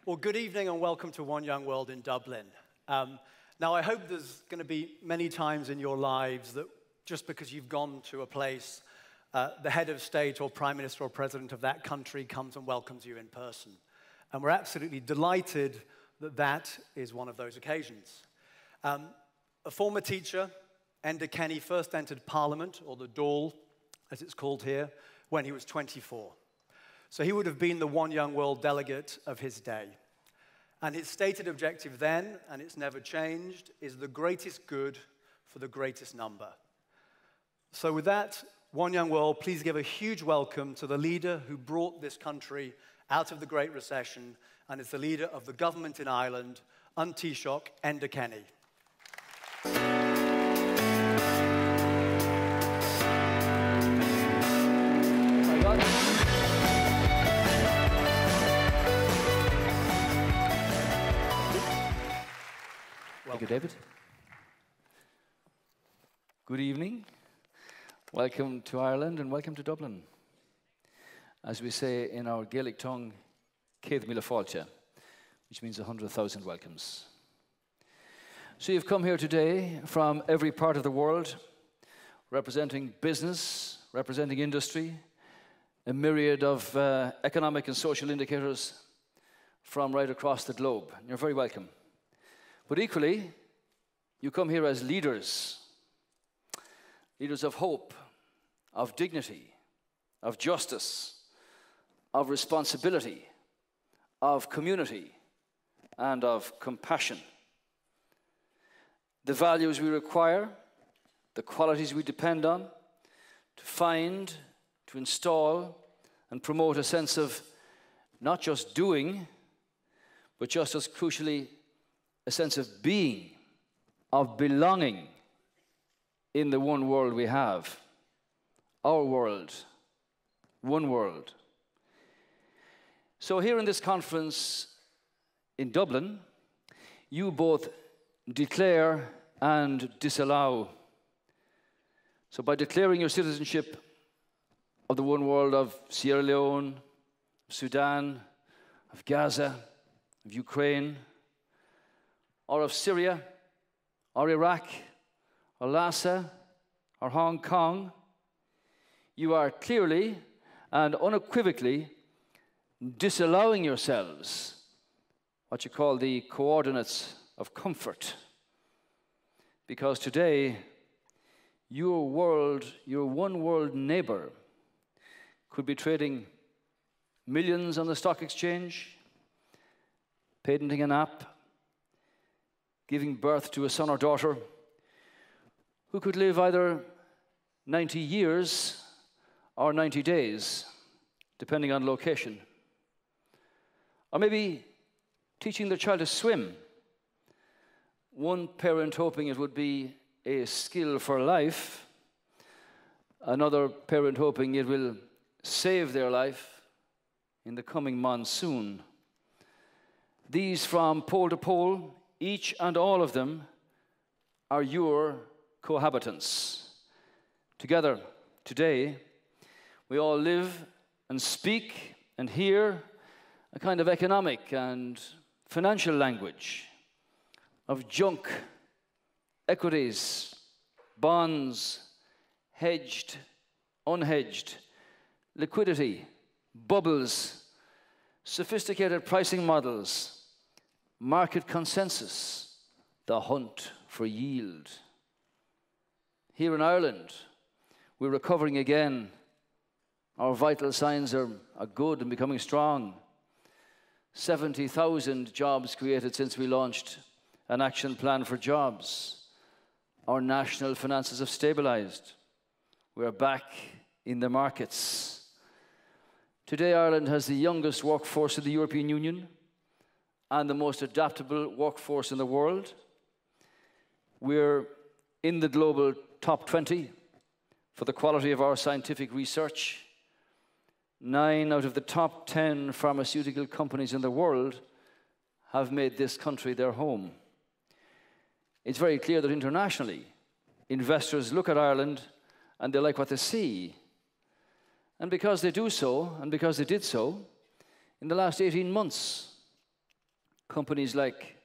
Well, good evening and welcome to One Young World in Dublin. Now, I hope there's going to be many times in your lives that just because you've gone to a place, the head of state or prime minister or president of that country comes and welcomes you in person. And we're absolutely delighted that that is one of those occasions. A former teacher, Enda Kenny, first entered Parliament, or the Dáil, as it's called here, when he was 24. So he would have been the One Young World delegate of his day. And his stated objective then, and it's never changed, is the greatest good for the greatest number. So with that, One Young World, please give a huge welcome to the leader who brought this country out of the Great Recession and is the leader of the government in Ireland, Taoiseach Enda Kenny. Thank you, David. Good evening. Welcome to Ireland and welcome to Dublin. As we say in our Gaelic tongue, Céad Míle Fáilte, which means 100,000 welcomes. So you've come here today from every part of the world, representing business, representing industry, a myriad of economic and social indicators from right across the globe. You're very welcome. But equally, you come here as leaders, leaders of hope, of dignity, of justice, of responsibility, of community, and of compassion. The values we require, the qualities we depend on, to find, to install, and promote a sense of not just doing, but just as crucially, a sense of being, of belonging in the one world we have. Our world, one world. So here in this conference in Dublin, you both declare and disallow. So by declaring your citizenship of the one world of Sierra Leone, Sudan, of Gaza, of Ukraine, or of Syria, or Iraq, or Lhasa, or Hong Kong, you are clearly and unequivocally disallowing yourselves what you call the coordinates of comfort. Because today, your world, your one world neighbor, could be trading millions on the stock exchange, patenting an app, giving birth to a son or daughter who could live either 90 years or 90 days, depending on location. Or maybe teaching their child to swim. One parent hoping it would be a skill for life, another parent hoping it will save their life in the coming monsoon. These from pole to pole, each and all of them are your cohabitants. Together, today, we all live and speak and hear a kind of economic and financial language of junk, equities, bonds, hedged, unhedged, liquidity, bubbles, sophisticated pricing models, market consensus, the hunt for yield. Here in Ireland, we're recovering again. Our vital signs are good and becoming strong. 70,000 jobs created since we launched an action plan for jobs. Our national finances have stabilized. We're back in the markets. Today, Ireland has the youngest workforce in the European Union and the most adaptable workforce in the world. We're in the global top 20 for the quality of our scientific research. 9 out of the top 10 pharmaceutical companies in the world have made this country their home. It's very clear that internationally, investors look at Ireland and they like what they see. And because they do so, and because they did so, in the last 18 months, companies like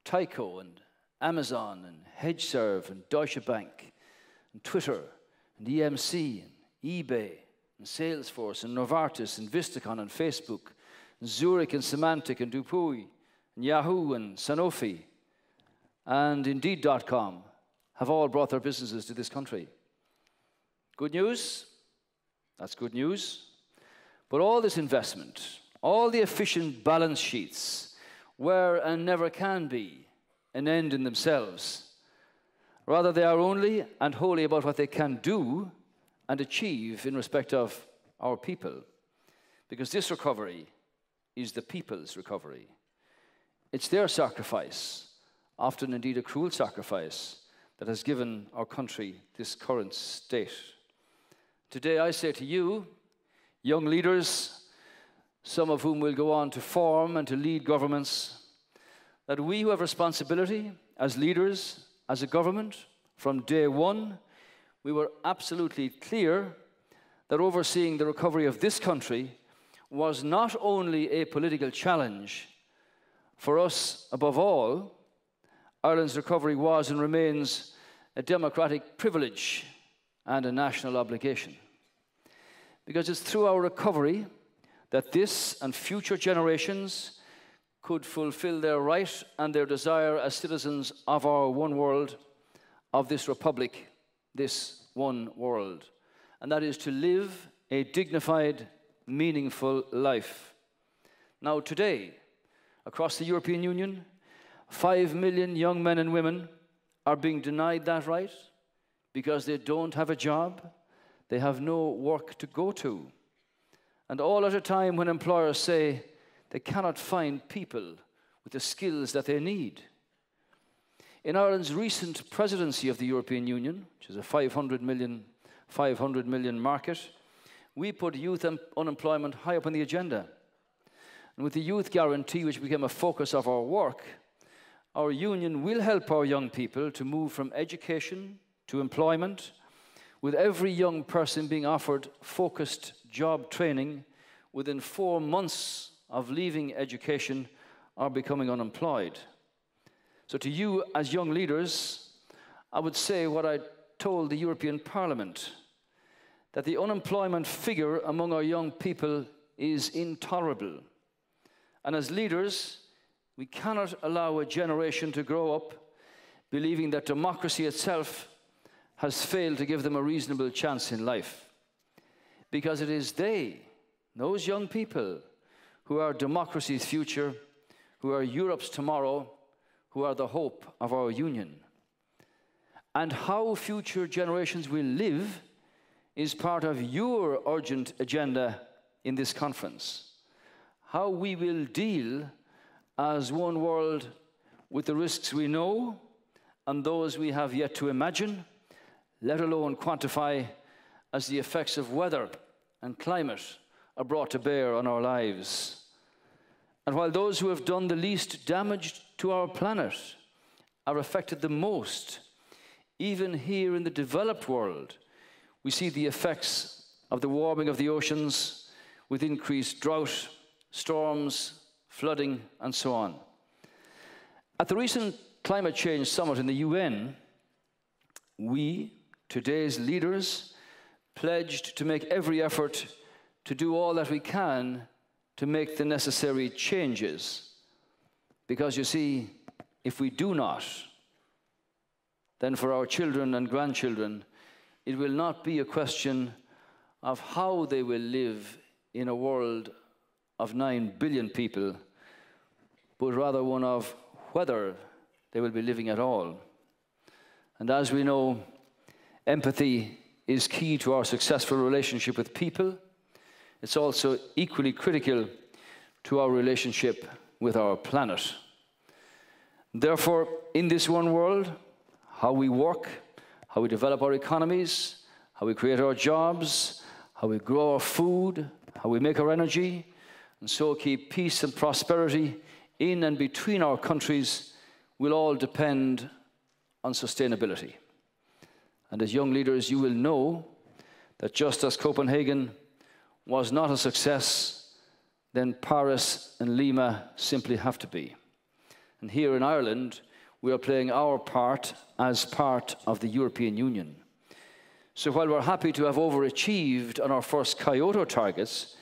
Tyco and Amazon and HedgeServe and Deutsche Bank and Twitter and EMC and eBay and Salesforce and Novartis and Vistakon and Facebook and Zurich and Symantec and Dupuy and Yahoo and Sanofi and Indeed.com have all brought their businesses to this country. Good news? That's good news. But all this investment, all the efficient balance sheets, were and never can be an end in themselves. Rather, they are only and wholly about what they can do and achieve in respect of our people. Because this recovery is the people's recovery. It's their sacrifice, often indeed a cruel sacrifice, that has given our country this current state. Today I say to you, young leaders, some of whom will go on to form and to lead governments, that we who have responsibility as leaders, as a government, from day one, we were absolutely clear that overseeing the recovery of this country was not only a political challenge. For us, above all, Ireland's recovery was and remains a democratic privilege and a national obligation. Because it's through our recovery that this and future generations could fulfill their right and their desire as citizens of our one world, of this republic, this one world. And that is to live a dignified, meaningful life. Now today, across the European Union, 5 million young men and women are being denied that right because they don't have a job, they have no work to go to. And all at a time when employers say they cannot find people with the skills that they need. In Ireland's recent presidency of the European Union, which is a 500 million market, we put youth unemployment high up on the agenda. And with the youth guarantee, which became a focus of our work, our union will help our young people to move from education to employment, with every young person being offered focused job training within 4 months of leaving education or becoming unemployed. So to you as young leaders, I would say what I told the European Parliament, that the unemployment figure among our young people is intolerable. And as leaders, we cannot allow a generation to grow up believing that democracy itself has failed to give them a reasonable chance in life. Because it is they, those young people, who are democracy's future, who are Europe's tomorrow, who are the hope of our union. And how future generations will live is part of your urgent agenda in this conference. How we will deal as one world with the risks we know and those we have yet to imagine, let alone quantify, as the effects of weather and climate are brought to bear on our lives. And while those who have done the least damage to our planet are affected the most, even here in the developed world, we see the effects of the warming of the oceans with increased drought, storms, flooding, and so on. At the recent Climate Change Summit in the UN, we, today's leaders, pledged to make every effort to do all that we can to make the necessary changes. Because you see, if we do not, then for our children and grandchildren, it will not be a question of how they will live in a world of 9 billion people, but rather one of whether they will be living at all. And as we know, empathy is key to our successful relationship with people. It's also equally critical to our relationship with our planet. Therefore, in this one world, how we work, how we develop our economies, how we create our jobs, how we grow our food, how we make our energy, and so keep peace and prosperity in and between our countries will all depend on sustainability. And as young leaders, you will know that just as Copenhagen was not a success, then Paris and Lima simply have to be. And here in Ireland, we are playing our part as part of the European Union. So while we're happy to have overachieved on our first Kyoto targets,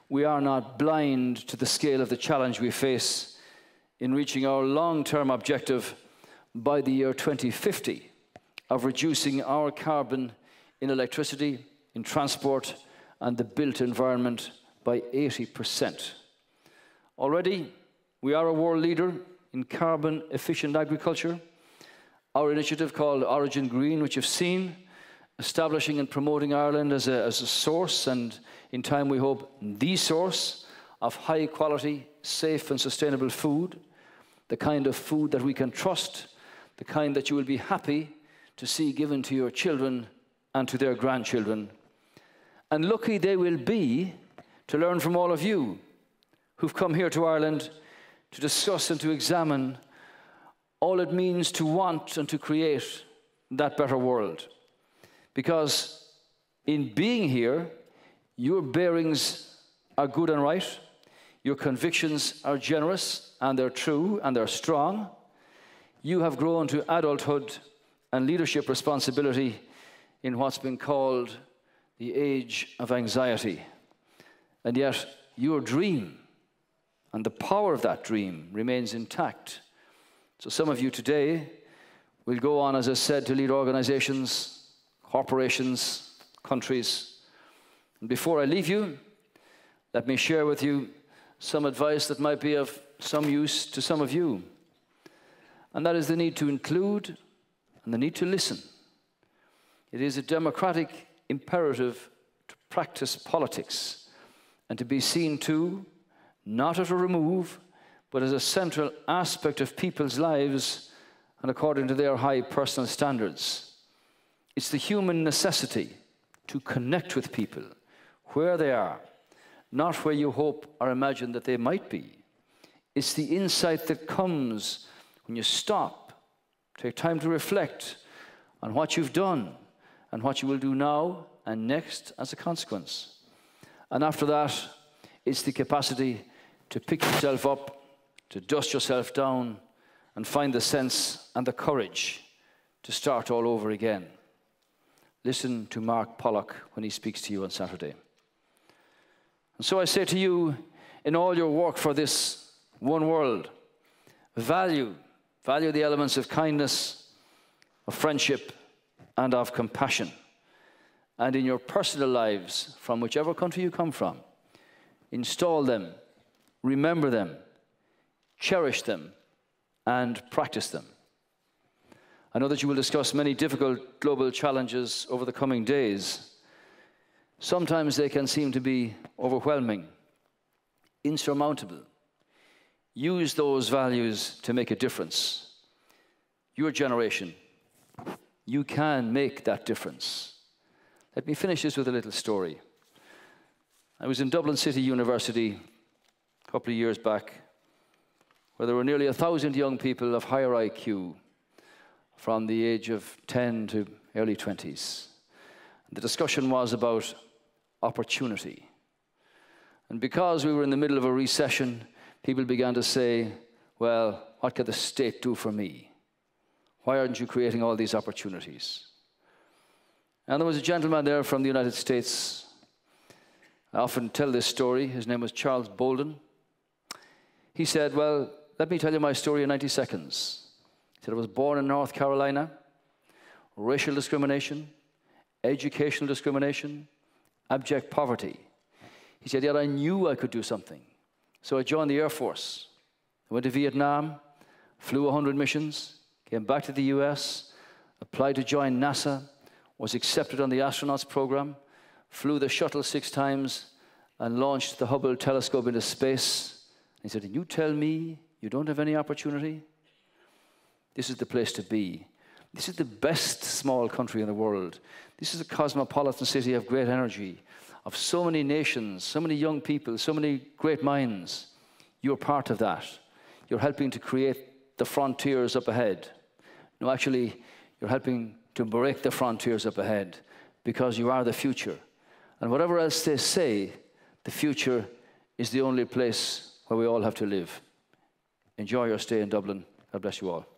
we are not blind to the scale of the challenge we face in reaching our long-term objective by the year 2050 of reducing our carbon in electricity, in transport, and the built environment by 80%. Already, we are a world leader in carbon-efficient agriculture. Our initiative called Origin Green, which you've seen, establishing and promoting Ireland as a source, and in time we hope the source of high-quality, safe and sustainable food, the kind of food that we can trust, the kind that you will be happy to see given to your children and to their grandchildren. And lucky they will be to learn from all of you who've come here to Ireland to discuss and to examine all it means to want and to create that better world. Because in being here, your bearings are good and right, your convictions are generous and they're true and they're strong. You have grown to adulthood and leadership responsibility in what's been called the age of anxiety. And yet, your dream and the power of that dream remains intact. So some of you today will go on, as I said, to lead organizations, corporations, countries. And before I leave you, let me share with you some advice that might be of some use to some of you. And that is the need to include and the need to listen. It is a democratic imperative to practice politics and to be seen to, not as a remove, but as a central aspect of people's lives and according to their high personal standards. It's the human necessity to connect with people where they are, not where you hope or imagine that they might be. It's the insight that comes when you stop, take time to reflect on what you've done and what you will do now and next as a consequence. And after that, it's the capacity to pick yourself up, to dust yourself down, and find the sense and the courage to start all over again. Listen to Mark Pollock when he speaks to you on Saturday. And so I say to you, in all your work for this one world, value the elements of kindness, of friendship, and of compassion. And in your personal lives, from whichever country you come from, install them, remember them, cherish them, and practice them. I know that you will discuss many difficult global challenges over the coming days. Sometimes they can seem to be overwhelming, insurmountable. Use those values to make a difference. Your generation, you can make that difference. Let me finish this with a little story. I was in Dublin City University a couple of years back, where there were nearly 1,000 young people of higher IQ from the age of 10 to early 20s. The discussion was about opportunity. And because we were in the middle of a recession, people began to say, well, what can the state do for me? Why aren't you creating all these opportunities? And there was a gentleman there from the United States. I often tell this story. His name was Charles Bolden. He said, well, let me tell you my story in 90 seconds. He said, I was born in North Carolina, racial discrimination, educational discrimination, abject poverty. He said, yet I knew I could do something. So I joined the Air Force. I went to Vietnam, flew 100 missions, came back to the US, applied to join NASA, was accepted on the astronauts program, flew the shuttle 6 times, and launched the Hubble telescope into space. He said, and you tell me you don't have any opportunity? This is the place to be. This is the best small country in the world. This is a cosmopolitan city of great energy, of so many nations, so many young people, so many great minds. You're part of that. You're helping to create the frontiers up ahead. No, actually, you're helping to break the frontiers up ahead, because you are the future. And whatever else they say, the future is the only place where we all have to live. Enjoy your stay in Dublin. God bless you all.